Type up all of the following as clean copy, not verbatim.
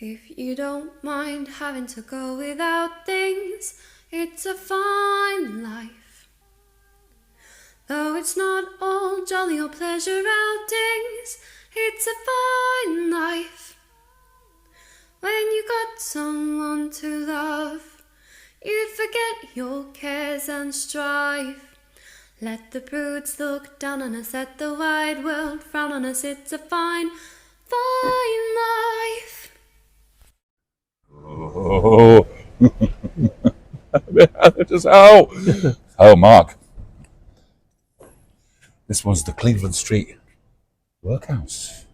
If you don't mind having to go without things, it's a fine life. Though it's not all jolly or pleasure outings, it's a fine life. When you got someone to love, you'd forget your cares and strife. Let the broods look down on us, let the wide world frown on us, it's a fine, fine life. Oh, just oh, Mark. This was the Cleveland Street Workhouse,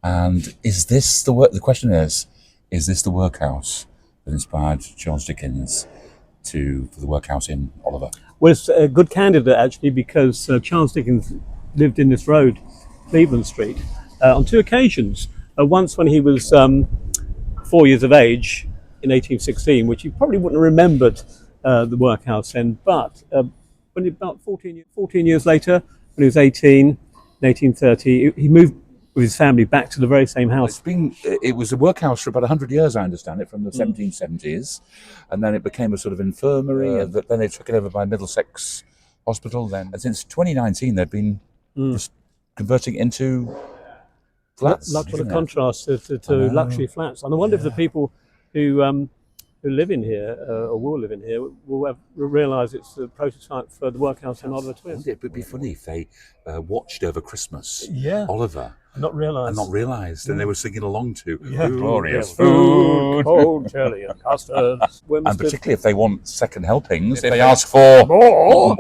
and is this the work? The question is this the workhouse that inspired Charles Dickens for the workhouse in Oliver? Well, it's a good candidate actually, because Charles Dickens lived in this road, Cleveland Street, on two occasions. Once when he was 4 years of age in 1816, which he probably wouldn't have remembered the workhouse in, but when about 14 years later, when he was 18, in 1830, he moved with his family back to the very same house. It was a workhouse for about 100 years, I understand it, from the 1770s, and then it became a sort of infirmary, and then they took it over by Middlesex Hospital then. And since 2019, they've been just converting it into flats. What a contrast to luxury flats. And I wonder if the people who live in here, or will live in here, will realise it's a prototype for the workhouse in Oliver Twist. It would be funny if they watched over Christmas Oliver. Not realised. And they were singing along to glorious food, cold jelly and custards. And particularly if they want second helpings, if they ask for more.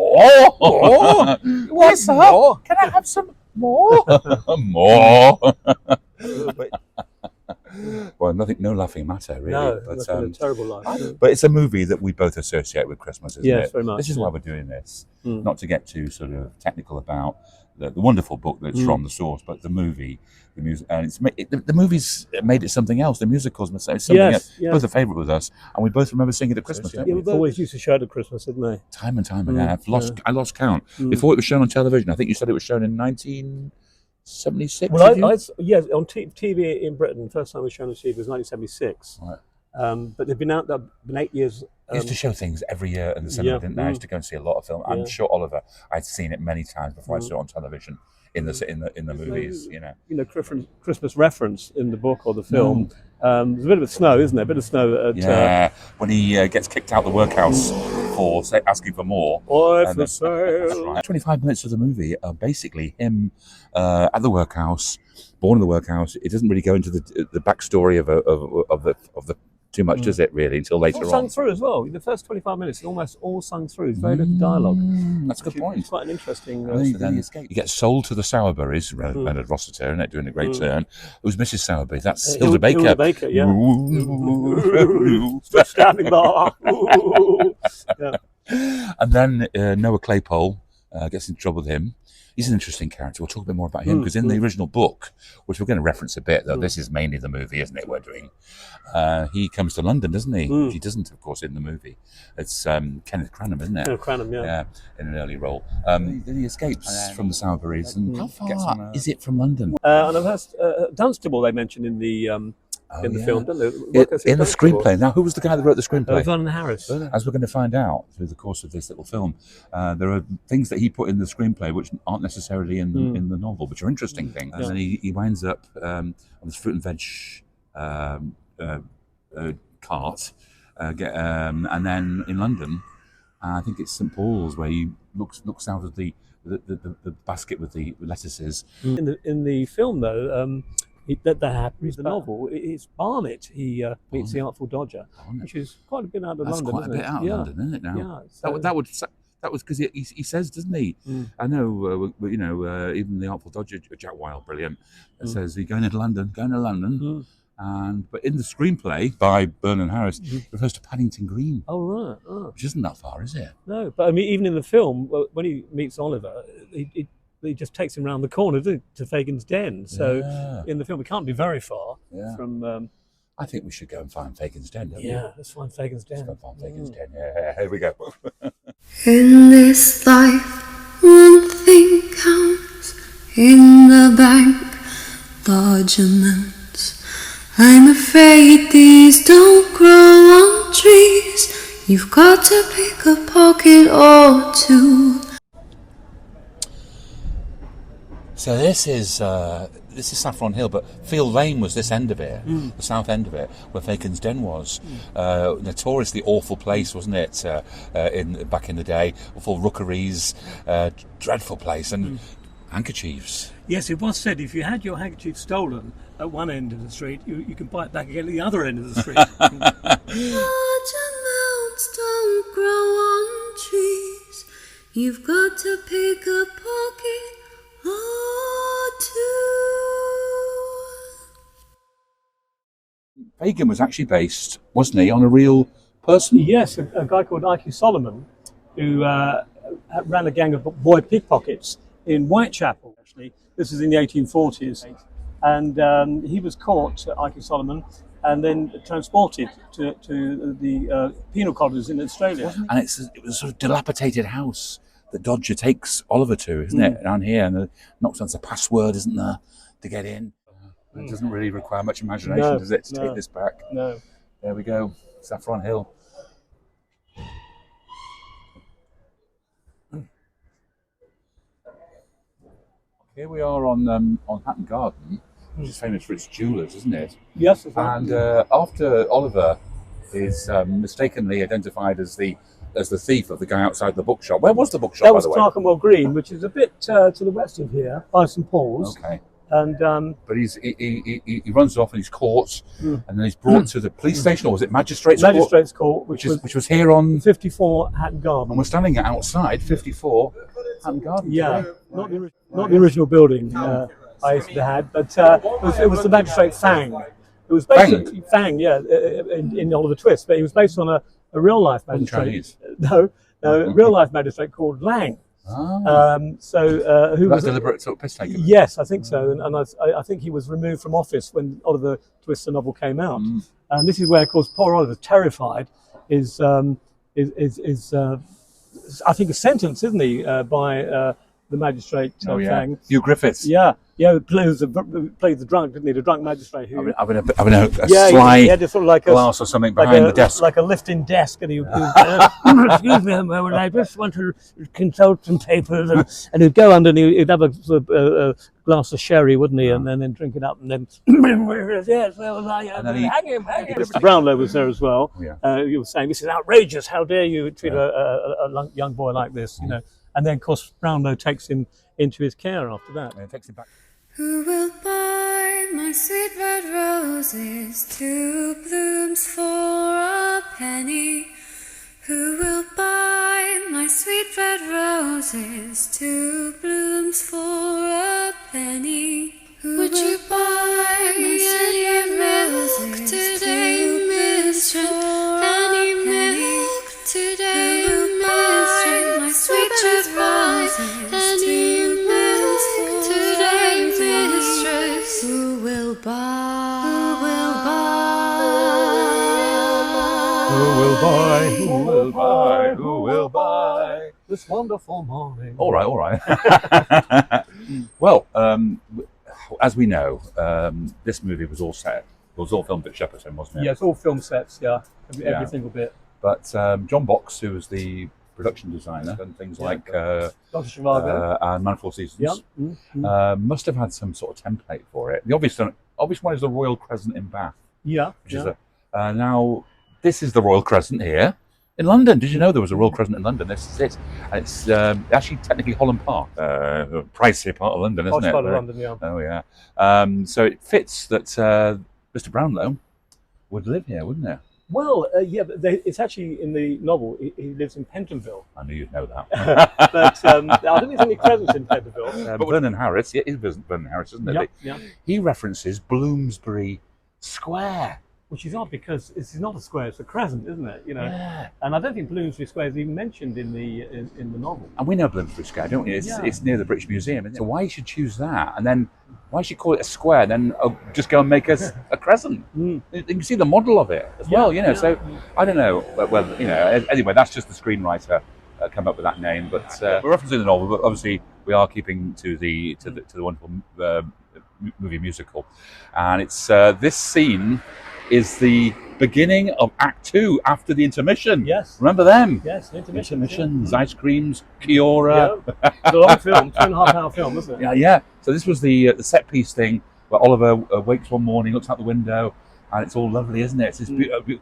What's up? Can I have some more? More. Well, no laughing matter, really. No, but a terrible life. But it's a movie that we both associate with Christmas, isn't it? Yes, very much. This is why we're doing this. Not to get too sort of technical about the wonderful book that's from the source, but the movie, the music, and the movies made it something else. The musicals, something else. Both a favourite with us, and we both remember singing it at Christmas. Yeah, we always used to show it at Christmas, didn't they? Time and time again. I lost count before it was shown on television. I think you said it was shown in 1976. Well, on TV in Britain, first time it was shown on TV was 1976. Right. But they've been out there, been 8 years. They used to show things every year in the cinema, didn't they? I used to go and see a lot of film. I'm sure Oliver, I'd seen it many times before I saw it on television in the movies. Christmas reference in the book or the film. There's a bit of snow, isn't there? A bit of snow. When he gets kicked out of the workhouse for asking for more. Or for sale. That's right. 25 minutes of the movie are basically him at the workhouse, born in the workhouse. It doesn't really go into the backstory of the too much, does it, really, until later on? It's all sung through as well. The first 25 minutes is almost all sung through. It's very little dialogue. That's a good point. It's quite an interesting... then you get sold to the Sowerburys, Leonard Rossiter, and they're doing a great turn. Who's Mrs. Sowerby? That's Hilda Baker. Hilda Baker, yeah. Standing bar. And then Noah Claypole gets in trouble with him. He's an interesting character. We'll talk a bit more about him, because in the original book, which we're going to reference a bit, though this is mainly the movie, isn't it, we're doing, he comes to London, doesn't he? He doesn't, of course, in the movie. It's Kenneth Cranham, isn't it? Kenneth Cranham, yeah. In an early role. Then he escapes from the Sowerburys. And how far is it from London? And I've heard Dunstable they mentioned in the film, don't they? In the screenplay. Now, who was the guy that wrote the screenplay? Vernon Harris. As we're going to find out through the course of this little film, there are things that he put in the screenplay which aren't necessarily in the novel, which are interesting things. And then he winds up on this fruit and veg cart, and then in London, I think it's St Paul's, where he looks out of the basket with the lettuces. In the film, though. That happens in the novel. It's Barnet. He meets the Artful Dodger, which is quite a bit out of London. That's quite a bit out of London, isn't it? Now, that was because he says, doesn't he? I know, even the Artful Dodger, Jack Wilde, brilliant. Says he's going to London. But in the screenplay by Vernon Harris, it refers to Paddington Green. Oh right, which isn't that far, is it? No, but I mean, even in the film, when he meets Oliver, he just takes him round the corner to Fagin's den. So in the film, it can't be very far from... I think we should go and find Fagin's den, don't we? Yeah, let's find Fagin's den. Let's go and find Fagin's den. Yeah, here we go. In this life, one thing counts. In the bank, large amounts. I'm afraid afraid these don't grow on trees. You've got to pick a pocket or two. So this is Saffron Hill, but Field Lane was this end of it, the south end of it, where Fagin's den was. Notoriously awful place, wasn't it? Back in the day, full rookeries, dreadful place, and handkerchiefs. Yes, it was said if you had your handkerchief stolen at one end of the street, you can buy it back again at the other end of the street. Large amounts don't grow on trees. You've got to pick a pocket or two. Fagin was actually based, wasn't he, on a real person? Yes, a guy called Ike Solomon, who ran a gang of boy pickpockets in Whitechapel, actually. This is in the 1840s. And he was caught, Ike Solomon, and then transported to the penal colonies in Australia. And it was a sort of dilapidated house that Dodger takes Oliver to, isn't it, down here? And knocks on the password, isn't there, to get in? It doesn't really require much imagination, does it, to take this back? No. There we go, Saffron Hill. Here we are on Hatton Garden, which is famous for its jewellers, isn't it? Yes. And after Oliver is mistakenly identified as the thief of the guy outside the bookshop. Where was the bookshop, that by was the way? Clerkenwell Green, which is a bit to the west of here, by St Paul's. Okay. And but he runs off and he's caught, and then he's brought to the police station, or was it magistrate's court? Magistrate's Court, Which was here on 54 Hatton Garden. and we're standing outside 54 Hatton Garden. Yeah, today. not the original building I used to had, but it was the magistrate Fang. It was based Fang, yeah, in Oliver Twist, but he was based on a real life magistrate. Chinese. No, a real life magistrate called Lang. Who That's was deliberate sort of piss taking. Yes, I think so, and I think he was removed from office when Oliver Twist the novel came out. And this is where, of course, poor Oliver, terrified, is I think a sentence, isn't he, by the magistrate Fang. Hugh Griffiths. Yeah, played the drunk, didn't he? The drunk magistrate who Having a sly he had this sort of like glass or something behind the desk. like a lifting desk, and he would excuse me a moment, I just want to consult some papers, and he'd go under and he'd have a sort of a glass of sherry, wouldn't he, and then drink it up, and then yes, where was I? Hang him. Mr. Brownlow was there as well. He was saying, "This is outrageous. How dare you treat a young boy like this?" You know. And then, of course, Brownlow takes him into his care after that. And takes him back. Who will buy my sweet red roses, 2 blooms for a penny? Who will buy my sweet red roses, 2 blooms for a penny? Would you buy me any milk today, mistress? Any milk today, mistress? My sweet red roses, any milk today, mistress? Who will buy? Who will buy? Who will buy? Who will buy? Who will buy? This wonderful morning. All right. Well, as we know, this movie was all filmed at Shepperton, wasn't it? Yeah, it's all film sets. Yeah, every single bit. But John Box, who was the production designer, and things like Dr. Zhivago and Manifold Seasons, must have had some sort of template for it. The obvious one is the Royal Crescent in Bath. Yeah. Which is now this is the Royal Crescent here in London. Did you know there was a Royal Crescent in London? This is it. And it's actually technically Holland Park, a pricey part of London, isn't it? Part of London, yeah. Oh yeah. So it fits that Mr. Brownlow would live here, wouldn't it? Well, but it's actually in the novel. He lives in Pentonville. I knew you'd know that. But I don't think there's any presence in Pentonville. But Vernon Harris, it is Vernon Harris, isn't it? Yeah. He references Bloomsbury Square. Which is odd because it's not a square; it's a crescent, isn't it? You know. Yeah. And I don't think Bloomsbury Square is even mentioned in the novel. And we know Bloomsbury Square, don't we? It's near the British Museum, isn't it? So why you should choose that, and then why should you call it a square? Then just go and make us a crescent. You can see the model of it as well, you know. So I don't know. Well, you know. Anyway, that's just the screenwriter come up with that name. But we're referencing the novel, but obviously we are keeping to the wonderful movie musical, and it's this scene is the beginning of Act 2 after the intermission. Yes. Remember them? Yes, Intermissions, ice creams, Kiora. Yeah. It's a long film, 2.5 hour film, isn't it? Yeah. So this was the set piece thing where Oliver wakes one morning, looks out the window, and it's all lovely, isn't it? It's this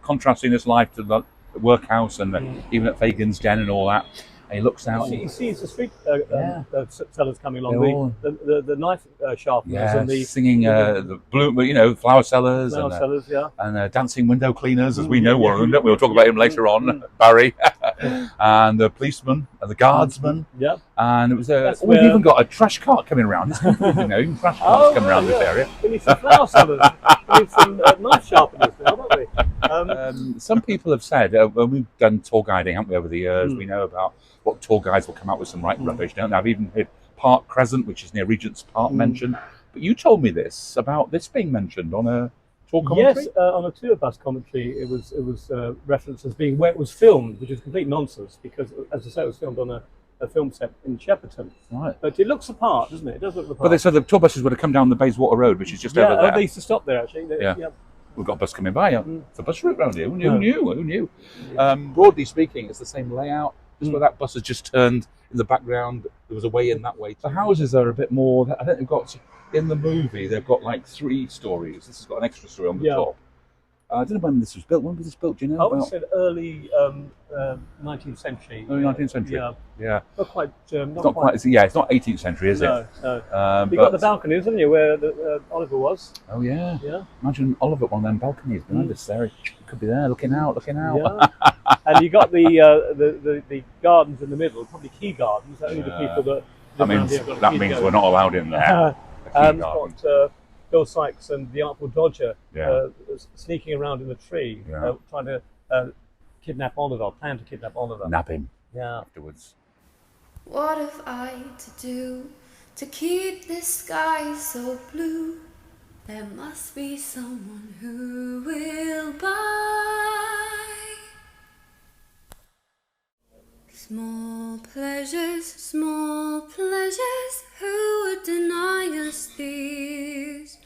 contrasting this life to the workhouse and even at Fagin's den and all that. And he looks out. He sees the street sellers coming along, the knife sharpeners and the singing the blue, flower sellers, yeah, and dancing window cleaners, as we know one of them. We'll talk about him later on, Barry, and the policeman and the guardsman. Yeah, and it was we've even got a trash cart coming around. Even trash carts coming around this area. We need some flower sellers. We need some knife sharpeners now, don't we? Some people have said when we've done tour guiding, haven't we, over the years? We know about what tour guides will come out with some rubbish, don't they? I've even heard Park Crescent, which is near Regent's Park, mentioned. But you told me this about this being mentioned on a tour commentary? Yes, on a tour bus commentary, it was referenced as being where it was filmed, which is complete nonsense because, as I say, it was filmed on a film set in Shepperton. Right. But it looks the part, doesn't it? It does look the part. But they said the tour buses would have come down the Bayswater Road, which is just over there. They used to stop there, actually. We've got a bus coming by. It's a bus route round here. Who knew? Broadly speaking, it's the same layout. Just where that bus has just turned in the background, there was a way in that way. The houses are a bit more. I think they've got in the movie. They've got like 3 stories. This has got an extra story on the top. I don't know when this was built. When was this built? Do you know? I would have said early 19th century. Early 19th century. Yeah. Not quite. It's not quite. It's not 18th century, is it? No. You got the balconies, haven't you, where Oliver was? Oh yeah. Yeah. Imagine Oliver at one of them balconies behind us there. He could be there, looking out. Yeah. And you got the gardens in the middle, probably key gardens. Only the people that means we're not allowed in there. Got Bill Sykes and the Artful Dodger sneaking around in the tree, trying to plan to kidnap Oliver. Nab him. Yeah. Afterwards. What have I to do to keep this sky so blue? There must be someone who will buy. Small pleasures, who would deny us these?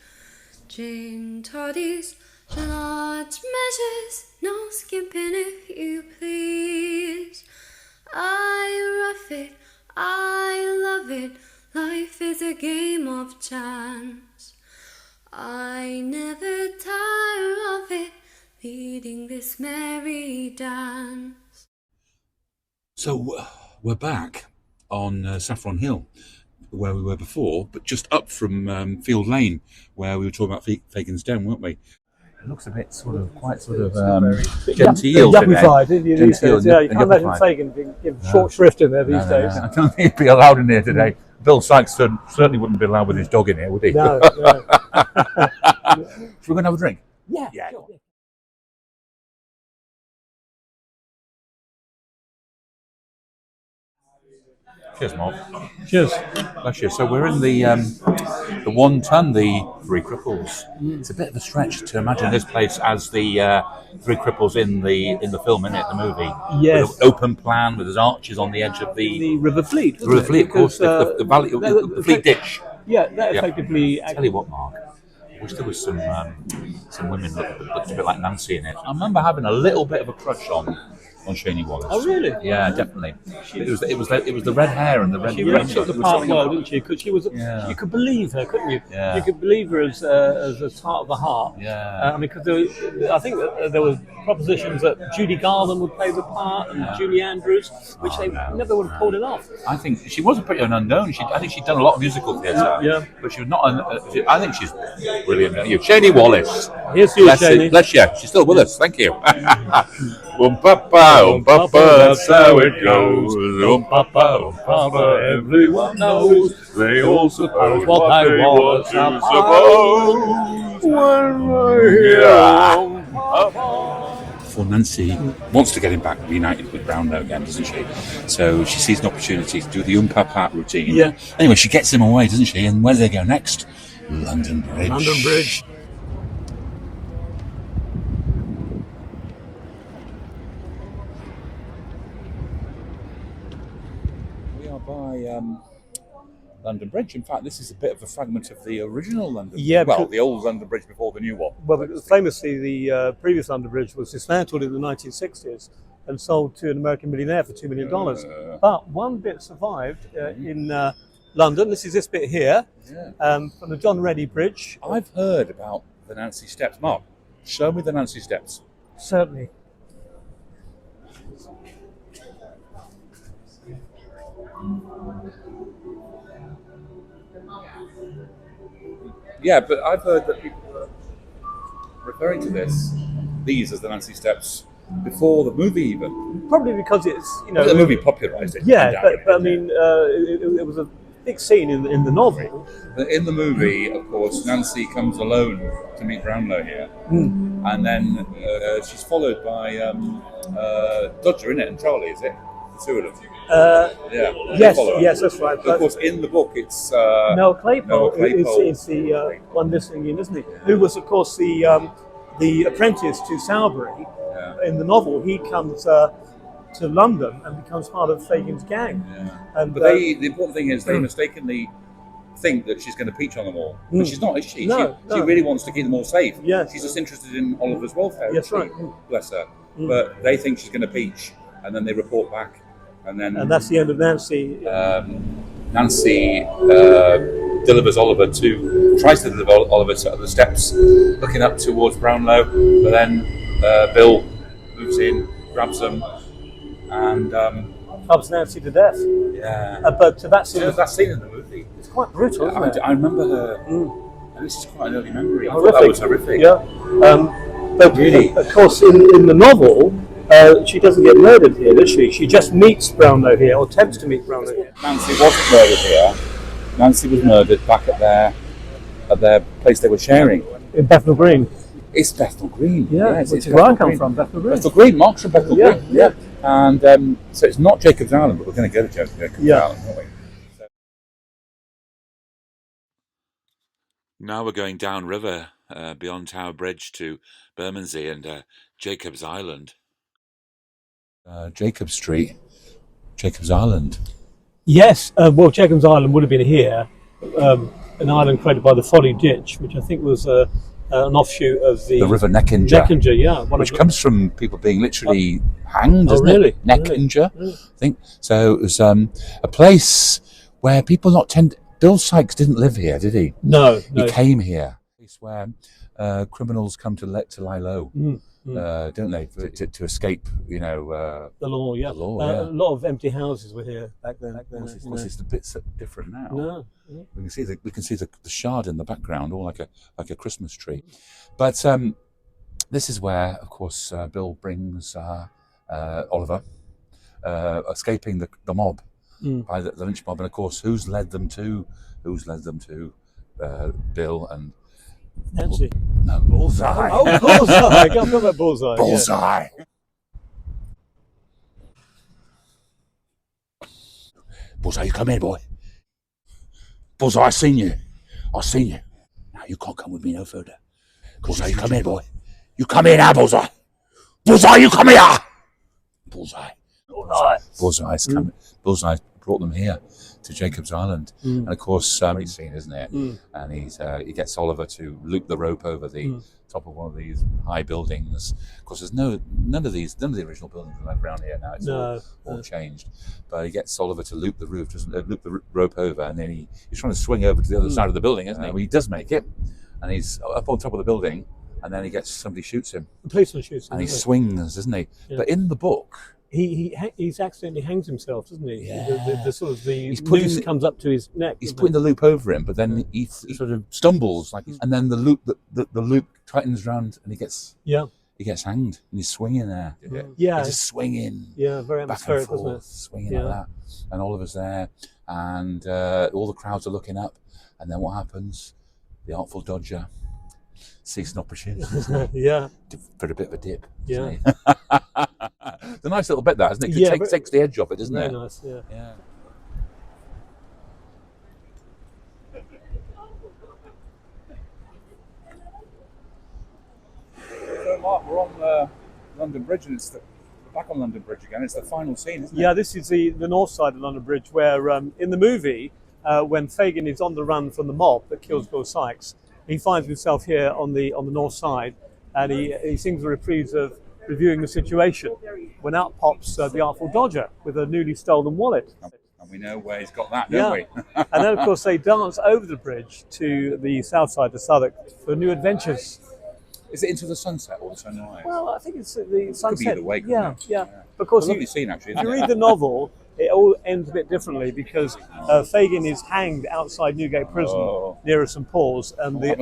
Gin toddies, large measures, no skimping if you please. I rough it, I love it, life is a game of chance. I never tire of it, leading this merry dance. So we're back on Saffron Hill, where we were before, but just up from Field Lane, where we were talking about Fagin's Den, weren't we? It looks a bit quite genteel. Yuppified. Yeah, you can't imagine Fagin being given short shrift in there these days. I don't think he'd be allowed in here today. Bill Sykes certainly wouldn't be allowed with his dog in here, would he? No. So we're going to have a drink? Yeah. Sure. Cheers, Mark. Cheers. Bless you. So we're in the 1 ton, the Three Cripples. It's a bit of a stretch to imagine this place as the Three Cripples in the film, isn't it? The movie. Yes. With an open plan with his arches on the edge of the River Fleet. The River Fleet, of course. The valley, the Fleet ditch. Yeah, that effectively. Tell you what, Mark. I wish there was some women that looked a bit like Nancy in it. I remember having a little bit of a crush on Shani Wallace. Oh really? Yeah, definitely. It was the red hair and the red. She wrapped up the part well, didn't she? Because she was. Yeah. You could believe her, couldn't you? Yeah. You could believe her as a heart of the heart. Yeah. Because I think that there were propositions that Judy Garland would play the part and Julie Andrews, which they never would have pulled it off. I think she was pretty unknown. I think she'd done a lot of musical theatre. Yeah. But she was not. I think she's brilliant. Shani Wallace. Here's you, Shani. Bless you. She's still with us. Thank you. Papa, that's how it goes. Papa, everyone knows. They all suppose what they want to suppose. For Nancy wants to get him back reunited with Brownlow again, doesn't she? So she sees an opportunity to do the Papa routine. Yeah. Anyway, she gets him away, doesn't she? And where do they go next? London Bridge. London Bridge. In fact, this is a bit of a fragment of the original London Bridge. Yeah, Well, because- the old London Bridge before the new one. Well, famously, the previous London Bridge was dismantled in the 1960s and sold to an American millionaire for $2 million. But one bit survived in London. This is this bit here, from the John Rennie Bridge. I've heard about the Nancy Steps. Mark, show me the Nancy Steps. Certainly. Yeah, but I've heard that people were referring to these as the Nancy Steps before the movie even. Probably because it's, you know... The movie popularised it. Yeah, but I mean, it was a big scene in the novel. In the movie, of course, Nancy comes alone to meet Brownlow here. And then she's followed by Dodger, isn't it? And Charlie, is it? The two of them. Yes, that's right. But of course, in the book, it's Noel Claypole, Claypole. is the one listening in, isn't he? Who was, of course, the apprentice to Sowerberry. In the novel, he comes to London and becomes part of Fagin's gang. And, but the important thing is they mistakenly think that she's going to peach on them all. But she's not, is she? No, she really wants to keep them all safe. Yes. She's just interested in Oliver's welfare. That's right. Bless her. But they think she's going to peach, and then they report back. And that's the end of Nancy. Nancy tries to deliver Oliver to the steps, looking up towards Brownlow, but then Bill moves in, grabs them, and clubs Nancy to death. But that scene in the movie, it's quite brutal, isn't it? I remember her. And this is quite an early memory. I Horrific. thought that was horrific. Yeah. But really, of course, in the novel, she doesn't get murdered here, does she? She just meets Brownlow here, or attempts to meet Brownlow here. Nancy wasn't murdered here. Nancy was murdered back at their place they were sharing. In Bethnal Green. It's Bethnal Green. Yeah, yes, which is where I come from, Bethnal Green. Bethnal Green, Mark's from Bethnal Green. Yeah. And so it's not Jacob's Island, but we're going to go to Jacob's Island, aren't we? Now we're going downriver beyond Tower Bridge to Bermondsey and Jacob's Island. Jacob Street, Jacob's Island. Yes, well, Jacob's Island would have been here, an island created by the Folly Ditch, which I think was an offshoot of the River Neckinger. Neckinger, yeah. Which comes from people being literally hanged, Oh, isn't really? it? Neckinger, I think. So it was a place where people Bill Sykes didn't live here, did he? No. He came here. A place where criminals come to lie low. Don't they, to escape, the law, yeah. The law, A lot of empty houses were here back then. Of course, it's a bit different now. No. We can see the shard in the background, all like a Christmas tree. But this is where, of course, Bill brings Oliver, escaping the mob by the lynch mob, and of course, who's led them to Bill and Nancy. No, Bullseye. Oh, Bullseye. I can't remember Bullseye. Bullseye. Yeah. Bullseye, you come here, boy. Bullseye, I seen you. Now you can't come with me no further. Bullseye, you come here, boy. You come here now, Bullseye. Bullseye, you come here. Bullseye. Bullseye's coming. Bullseye brought them here to Jacob's Island, and of course, great scene, isn't it? And he gets Oliver to loop the rope over the top of one of these high buildings. Of course, there's none of the original buildings are left around here now. It's all changed. But he gets Oliver to loop the rope over, and then he's trying to swing over to the other side of the building, isn't he? Well, he does make it, and he's up on top of the building, and then somebody shoots him. The policeman shoots him. And he swings, doesn't he? Yeah. But in the book, He's accidentally hangs himself, doesn't he? Yeah. The sort of noose comes up to his neck. He's putting the loop over him, but then he sort of stumbles, and then the loop tightens round, and he gets hanged, and he's swinging there. Yeah, he's just swinging. Yeah, very atmospheric, back and forth, swinging like that. And Oliver's there, and all the crowds are looking up, and then what happens? The Artful Dodger sees an opportunity, for a bit of a dip. Yeah. It's a nice little bit, that, isn't it? It takes the edge off it, doesn't it? Very nice, yeah. So, Mark, we're on London Bridge, and we're back on London Bridge again. It's the final scene, isn't it? Yeah, this is the north side of London Bridge, where in the movie, when Fagin is on the run from the mob that kills Bill Sikes. He finds himself here on the north side, and he sings a reprise of reviewing the situation when out pops the Artful Dodger with a newly stolen wallet. And we know where he's got that, don't we? And then, of course, they dance over the bridge to the south side of Southwark for new adventures. Is it Into the Sunset or the Sunrise? Well, I think it's the sunset. Could be either way. Yeah. Of It's course, a lovely scene, actually. if you read the novel, it all ends a bit differently because Fagin is hanged outside Newgate Prison near St Paul's, and the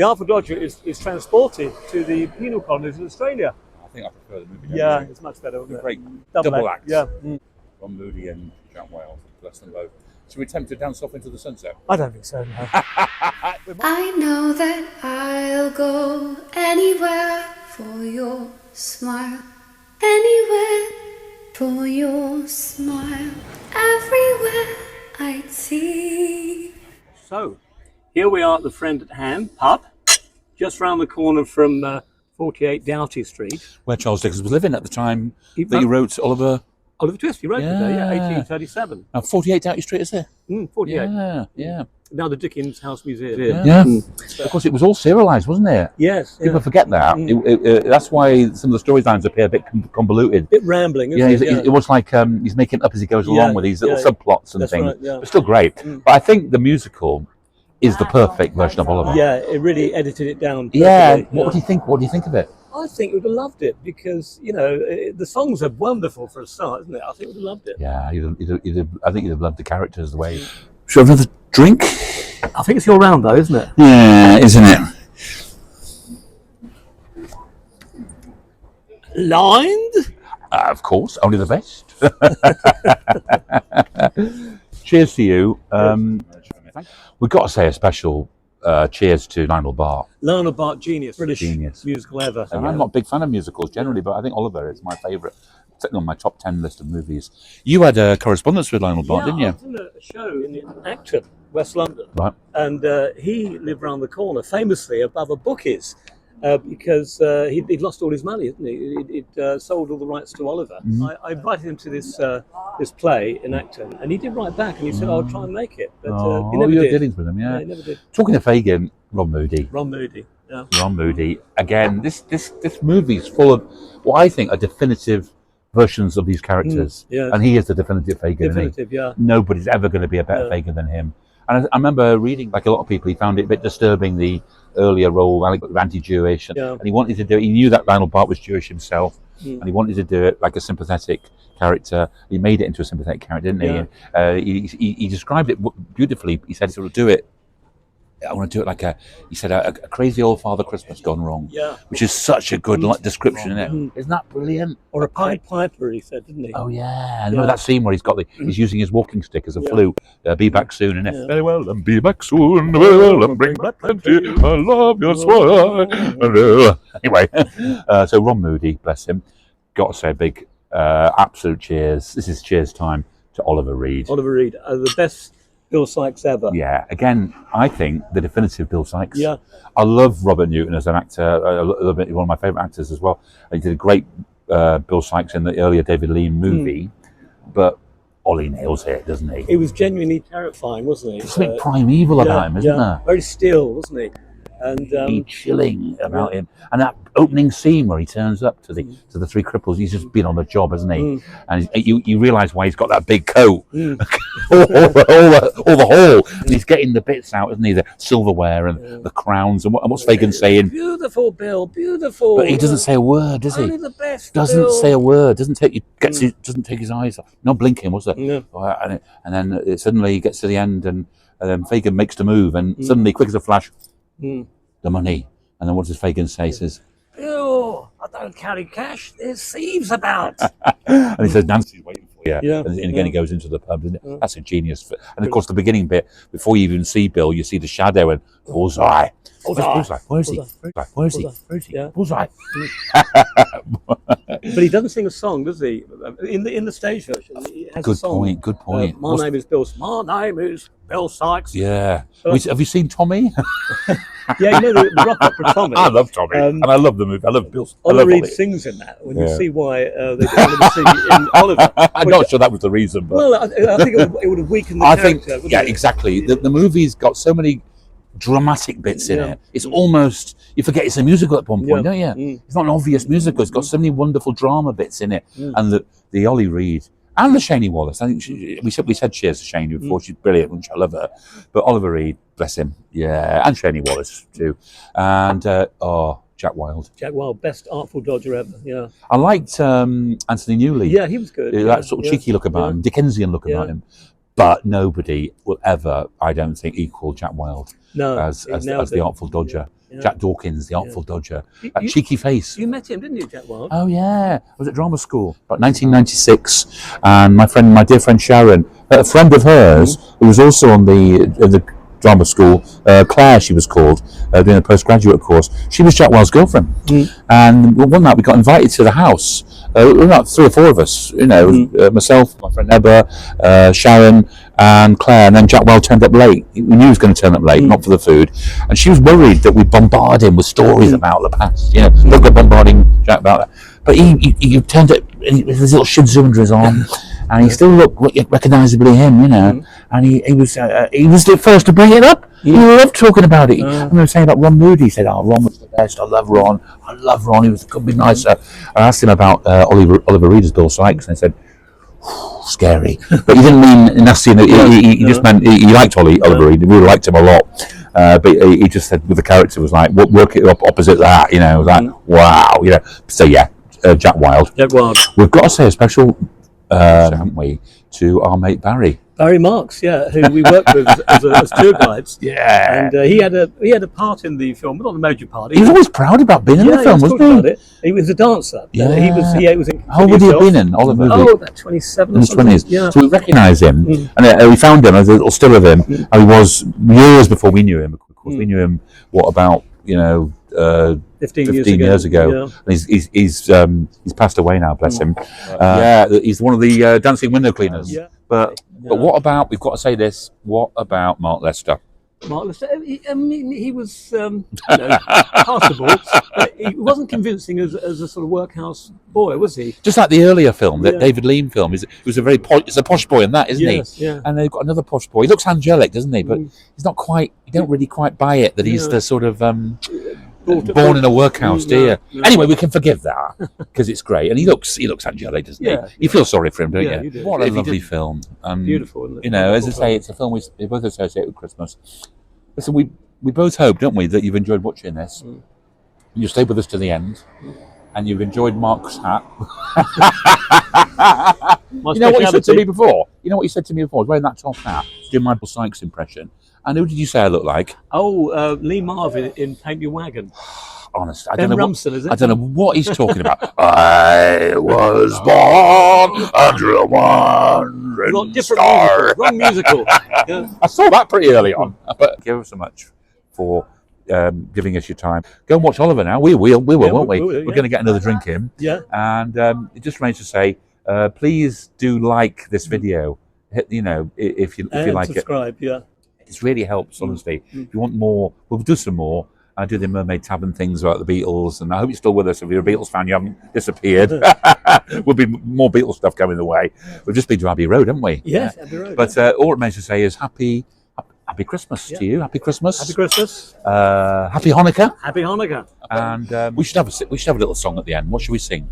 Artful Dodger is transported to the penal colonies in Australia. I think I prefer the movie. Yeah, it's much better. Isn't it? Great double act. Yeah. Ron Moody and Jack Wales, bless them both. Should we attempt to dance off into the sunset? I don't think so. No. I know that I'll go anywhere for your smile. Anywhere for your smile. Everywhere I'd see. So, here we are at the Friend at Hand pub, just round the corner from 48 Doughty Street. Where Charles Dickens was living at the time that he wrote Oliver Twist, he wrote it there, 1837. Now, 48 Doughty Street, is there? 48. Yeah. Now the Dickens House Museum. Yeah. Of course, it was all serialised, wasn't it? Yes. People forget that. That's why some of the storylines appear a bit convoluted. A bit rambling, isn't it? It was like he's making it up as he goes along with these little subplots and things. Right, yeah. But still great. But I think the musical is the perfect version of Oliver. Yeah, it really edited it down. Yeah. What do you think? What do you think of it? I think we would have loved it because, the songs are wonderful for a start, isn't it? I think we would have loved it. Yeah, I think you'd have loved the characters, the way. Should I have another drink? I think it's your round, though, isn't it? Yeah, isn't it? Lined? Of course, only the best. Cheers to you. We've got to say a special cheers to Lionel Bart. Lionel Bart, genius. British Genius. musical ever. I'm not a big fan of musicals generally, but I think Oliver is my favourite. It's on my top 10 list of movies. You had a correspondence with Lionel Bart, didn't you? I was in a show in Acton, West London. Right. And he lived round the corner, famously above a bookies, because he'd lost all his money, hadn't he? He'd sold all the rights to Oliver. I invited him to this play in Acton, and he did write back, and he said, "I'll try and make it." But he never did. Dealings with him, yeah. He never did. Talking of Fagin, Ron Moody. Yeah. Ron Moody. Again, this movie's full of what I think are definitive versions of these characters. Yeah. And he is the definitive Fagin. Definitive, yeah. Nobody's ever going to be a better Fagin than him. And I remember reading, like a lot of people, he found it a bit disturbing, the earlier role, anti-Jewish. And he wanted to do it. He knew that Lionel Bart was Jewish himself. And he wanted to do it like a sympathetic character. He made it into a sympathetic character, didn't he? And, he described it beautifully. He said, sort of do it. I want to do it like a crazy old Father Christmas gone wrong. Yeah. Which is such a good description, isn't it? Isn't that brilliant? Or a Pied Piper, he said, didn't he? Oh, yeah. I remember that scene where he's using his walking stick as a flute. Be back soon, innit? Yeah. Very well, and be back soon. Very well, and bring back plenty. I love your smile. Anyway, so Ron Moody, bless him. Got to say a big, absolute cheers. This is cheers time to Oliver Reed. Oliver Reed, the best Bill Sikes ever. Yeah, again, I think the definitive Bill Sikes. Yeah. I love Robert Newton as an actor, one of my favourite actors as well. He did a great Bill Sikes in the earlier David Lean movie, but Ollie nails it, doesn't he? He was genuinely terrifying, wasn't he? There's something primeval about him, isn't there? Very still, wasn't he? And chilling about him, and that opening scene where he turns up to the Three Cripples, he's just been on the job, hasn't he? And you realise why he's got that big coat, all the hall, and he's getting the bits out, isn't he? The silverware and the crowns, and what's Fagin saying? Beautiful, Bill, beautiful. But he doesn't say a word, does he? Only the best. Doesn't say a word. Doesn't take his eyes off. Not blinking, was it? No. And then suddenly he gets to the end, and Fagin makes the move, and suddenly, quick as a flash. The money. And then what does Fagin say? He says, "Bill, I don't carry cash. There's thieves about." And he says, "Nancy's waiting for you." Yeah. And again, he goes into the pub. Isn't it? That's a genius. And of course, the beginning bit, before you even see Bill, you see the shadow and bullseye. Bullseye. Where is he? Where is he? Bullseye. But he doesn't sing a song, does he? In the stage version, he has Good a song. point. My name is Bill. My name is Bill Sykes. Yeah. Have you seen Tommy? Yeah, you know the rock opera Tommy. I love Tommy, and I love the movie. I love Bill. Oliver Reed sings in that. When you see why they didn't want to sing in Oliver. I'm not sure that was the reason, but well, I think it would have weakened the character. Yeah, exactly. The movie's got so many dramatic bits in it. It's almost, you forget it's a musical at one point, don't you? It's not an obvious musical. It's got so many wonderful drama bits in it, and the Ollie Reed. And the Shaney Wallace. I think we said cheers to Shaney before. She's brilliant, and I love her. But Oliver Reed, bless him, and Shaney Wallace too. And Jack Wilde. Jack Wilde, best Artful Dodger ever. Yeah. I liked Anthony Newley. Yeah, he was good. That sort of cheeky look about him, Dickensian look about him. But nobody will ever, I don't think, equal Jack Wilde as the Artful Dodger. Jack Dawkins, the Artful Dodger. That cheeky face. You met him, didn't you, Jack Wilde? Oh, yeah. I was at drama school, about 1996. And my dear friend Sharon, a friend of hers, who was also on the drama school, Claire, she was called, doing a postgraduate course. She was Jack Wilde's girlfriend. And one night we got invited to the house. About 3 or 4 of us, myself, my friend Ebba, Sharon, and Claire, and then Jack Wilde turned up late. We knew he was going to turn up late, not for the food, and she was worried that we'd bombard him with stories about the past. Look, we're bombarding Jack about that. But he turned up with his little Shih Tzu under his arm, and he still looked recognisably him, and he was the first to bring it up. He loved talking about it. I remember saying about Ron Moody. He said, Ron was the best. I love Ron. He couldn't be nicer. I asked him about Oliver Reed as Bill Sykes, and he said, scary. But he didn't mean nasty. He just meant he liked Oliver Reed. He really liked him a lot. But he just said with the character was like, work it up opposite that. It was like, wow. So Jack Wilde. Jack Wilde. We've got to say a special, haven't we, to our mate Barry. Barry Marks, who we worked with as tour guides. Yeah. And he had a part in the film, but not a major part. He was always proud about being in the film, wasn't he? About it. He was a dancer. Yeah. He was in. How old would he have been in Oliver? About 27 in his 20s. Yeah. So we recognised him, and we found him, there's a little still of him, and he was years before we knew him. Of course, we knew him, 15 years ago. And he's passed away now, bless him. He's one of the dancing window cleaners. Yeah. But what about, we've got to say this, what about Mark Lester? Mark Lester, he was passable, but he wasn't convincing as a sort of workhouse boy, was he? Just like the earlier film, that David Lean film, it's a posh boy in that, isn't he? Yeah. And they've got another posh boy. He looks angelic, doesn't he? But he's not quite, you don't really quite buy it that he's the sort of born in a workhouse, do you? No. Anyway, we can forgive that because it's great, and he looks angelic, doesn't he? You feel sorry for him, don't you? You do. What a lovely film! Beautiful. As I say, it's a film we both associate with Christmas. Listen, we both hope, don't we, that you've enjoyed watching this. You stayed with us to the end, and you've enjoyed Mark's hat. You know what you said to me before? Wearing that top hat, doing my Bill Sykes impression. And who did you say I look like? Oh, Lee Marvin in Paint Your Wagon. Honest, I Ben don't know. Rumsfeld, I don't know what he's talking about. I was born under a wandering star. Wrong musical. Yeah. I saw that pretty early on. But thank you so much for giving us your time. Go and watch Oliver now. We will, won't we? We're going to get another drink in. Yeah. And it just remains to say, please do like this video. If you like subscribe, it. It really helps, honestly. If you want more, we'll do some more. I do the Mermaid Tavern things about the Beatles, and I hope you're still with us. If you're a Beatles fan, you haven't disappeared. Will be more Beatles stuff coming the way. We've just been to Abbey Road, haven't we? Yes, Abbey Road. But all it remains to say is Happy Christmas to you. Happy Christmas. Happy Christmas. Happy Hanukkah. Happy Hanukkah. And we should have a little song at the end. What should we sing?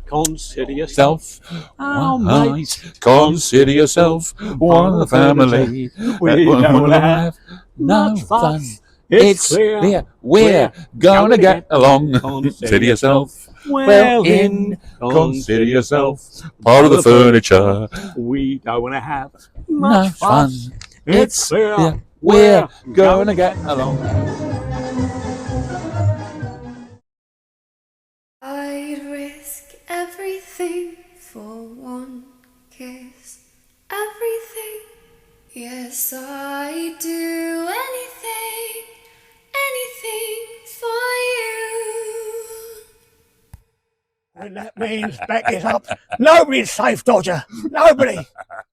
Consider yourself. Oh, mate. Consider yourself one of the family. We don't have no fun. It's clear we're gonna get along. Consider yourself well in. Consider yourself part of the furniture. We don't want to have much fun. It's clear we're gonna get along. I'd risk everything for one kiss. Everything. Yes, I'd do anything for you. And that means back it up. Nobody's safe, Dodger. Nobody.